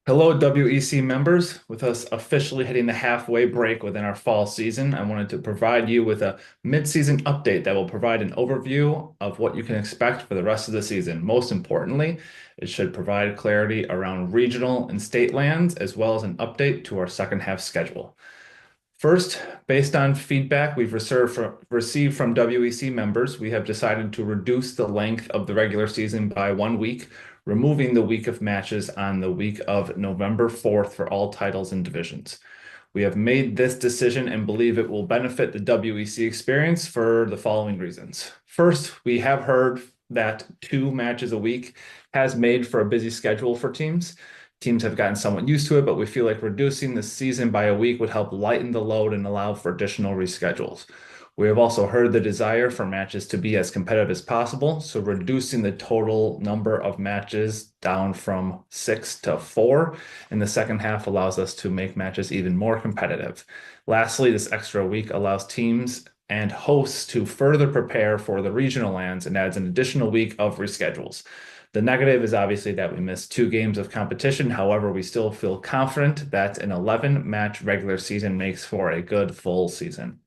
Hello, WEC members. With us officially hitting the halfway break within our fall season, I wanted to provide you with a mid-season update that will provide an overview of what you can expect for the rest of the season. Most importantly, it should provide clarity around regional and state lands, as well as an update to our second half schedule. First, based on feedback received from WEC members, we have decided to reduce the length of the regular season by 1 week, removing the week of matches on the week of November 4th for all titles and divisions. We have made this decision and believe it will benefit the WEC experience for the following reasons. First, we have heard that 2 matches a week has made for a busy schedule for teams. Teams have gotten somewhat used to it, but we feel like reducing the season by a week would help lighten the load and allow for additional reschedules. We have also heard the desire for matches to be as competitive as possible, so reducing the total number of matches down from 6 to 4 in the second half allows us to make matches even more competitive. Lastly, this extra week allows teams and hosts to further prepare for the regional lands and adds an additional week of reschedules. The negative is obviously that we missed 2 games of competition. However, we still feel confident that an 11-match regular season makes for a good full season.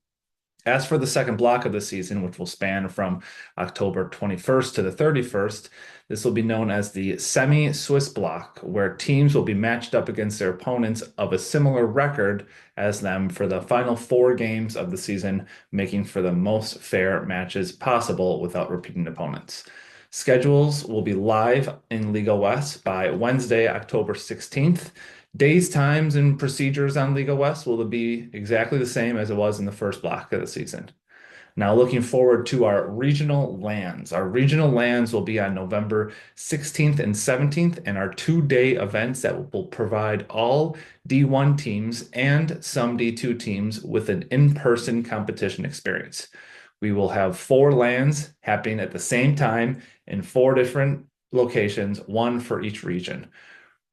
As for the second block of the season, which will span from October 21st to the 31st, this will be known as the semi-Swiss block, where teams will be matched up against their opponents of a similar record as them for the final 4 games of the season, making for the most fair matches possible without repeating opponents. Schedules will be live in Liga West by Wednesday, October 16th. Days, times, and procedures on Liga West will be exactly the same as it was in the first block of the season. Now, looking forward to our regional lands. Our regional lands will be on November 16th and 17th, and our 2-day events that will provide all D1 teams and some D2 teams with an in-person competition experience. We will have 4 lands happening at the same time in 4 different locations, one for each region.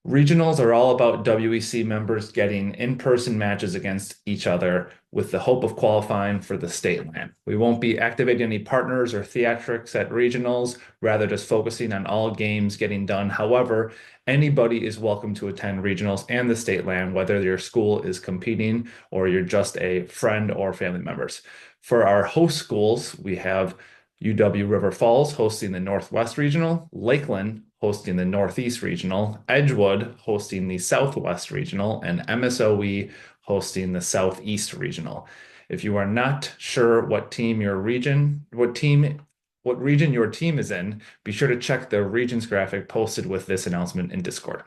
Regionals are all about WEC members getting in-person matches against each other with the hope of qualifying for the state land. We won't be activating any partners or theatrics at regionals, rather just focusing on all games getting done. However, anybody is welcome to attend regionals and the state land, whether your school is competing or you're just a friend or family members. For our host schools, we have UW River Falls hosting the Northwest Regional, Lakeland hosting the Northeast Regional, Edgewood hosting the Southwest Regional, and MSOE hosting the Southeast Regional. If you are not sure what region your team is in, be sure to check the regions graphic posted with this announcement in Discord.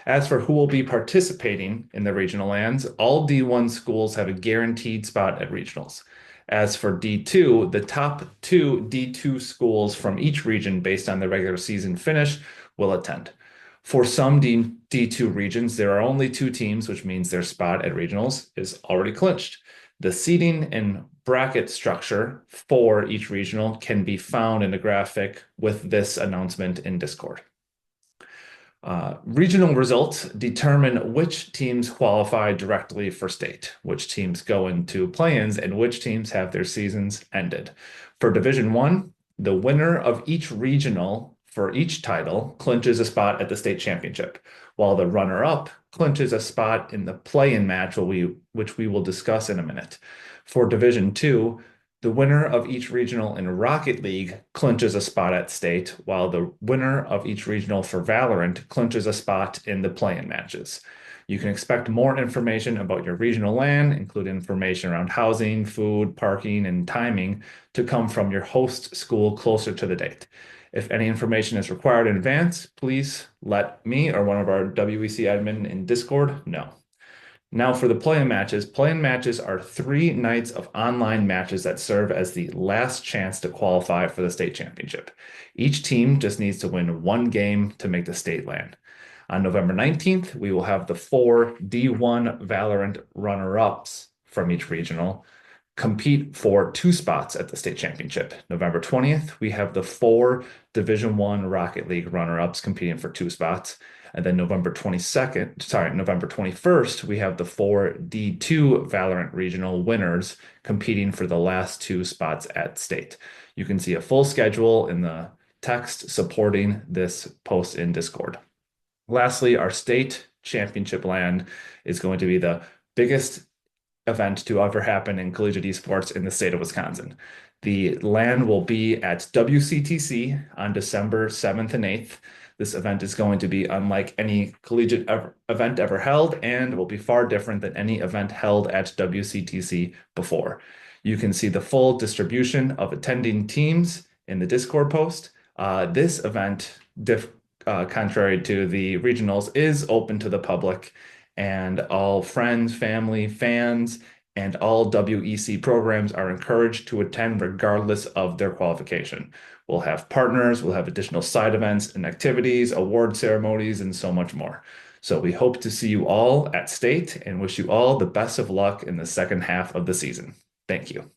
As for who will be participating in the regional lands, all D1 schools have a guaranteed spot at regionals. As for D2, the top 2 D2 schools from each region based on the regular season finish will attend. For some D2 regions, there are only 2 teams, which means their spot at regionals is already clinched. The seating and bracket structure for each regional can be found in the graphic with this announcement in Discord. Regional results determine which teams qualify directly for state, which teams go into play-ins, and which teams have their seasons ended. For Division 1, the winner of each regional for each title clinches a spot at the state championship, while the runner-up clinches a spot in the play-in match, which we will discuss in a minute. For Division 2, the winner of each regional in Rocket League clinches a spot at state, while the winner of each regional for Valorant clinches a spot in the play-in matches. You can expect more information about your regional LAN, including information around housing, food, parking, and timing, to come from your host school closer to the date. If any information is required in advance, please let me or one of our WEC admin in Discord know. Now for the play-in matches. Play-in matches are 3 nights of online matches that serve as the last chance to qualify for the state championship. Each team just needs to win 1 game to make the state land. On November 19th, we will have the 4 D1 Valorant runner-ups from each regional compete for 2 spots at the state championship. November 20th, we have the 4 Division 1 Rocket League runner-ups competing for 2 spots. And then November 21st, we have the 4 D2 Valorant regional winners competing for the last 2 spots at state. You can see a full schedule in the text supporting this post in Discord. Lastly, our state Championship LAN is going to be the biggest event to ever happen in collegiate esports in the state of Wisconsin. The LAN will be at WCTC on December 7th and 8th. This event is going to be unlike any event ever held and will be far different than any event held at WCTC before. You can see the full distribution of attending teams in the Discord post. This event, contrary to the regionals, is open to the public, and all friends, family, fans, and all WEC programs are encouraged to attend regardless of their qualification. We'll have partners, we'll have additional side events and activities, award ceremonies, and so much more. So we hope to see you all at state and wish you all the best of luck in the second half of the season. Thank you.